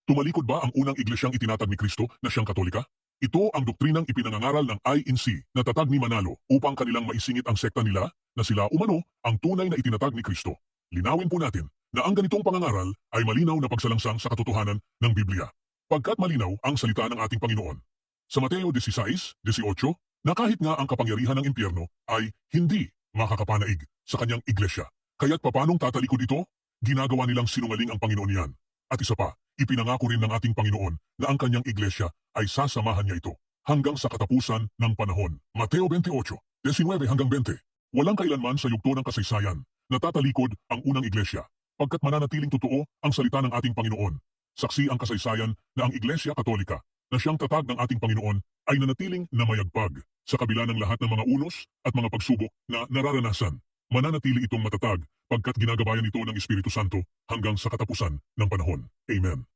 Tumalikod ba ang unang iglesyang itinatag ni Kristo na siyang Katolika? Ito ang doktrinang ipinangangaral ng INC na tatag ni Manalo upang kanilang maisingit ang sekta nila na sila umano ang tunay na itinatag ni Kristo. Linawin po natin na ang ganitong pangangaral ay malinaw na pagsalangsang sa katotohanan ng Biblia. Pagkat malinaw ang salita ng ating Panginoon. Sa Mateo 16:18, na kahit nga ang kapangyarihan ng impyerno ay hindi makakapanaig sa kanyang iglesia. Kaya't papanong tatalikod ito? Ginagawa nilang sinungaling ang Panginoon yan. At isa pa, ipinangako rin ng ating Panginoon na ang kanyang iglesia ay sasamahan niya ito hanggang sa katapusan ng panahon. Mateo 28:19-20. Walang kailanman sa yugto ng kasaysayan na tatalikod ang unang iglesia pagkat mananatiling totoo ang salita ng ating Panginoon. Saksi ang kasaysayan na ang Iglesia Katolika na siyang tatag ng ating Panginoon ay nanatiling na mayagpag sa kabila ng lahat ng mga unos at mga pagsubok na nararanasan. Mananatili itong matatag pagkat ginagabayan ito ng Espiritu Santo hanggang sa katapusan ng panahon. Amen.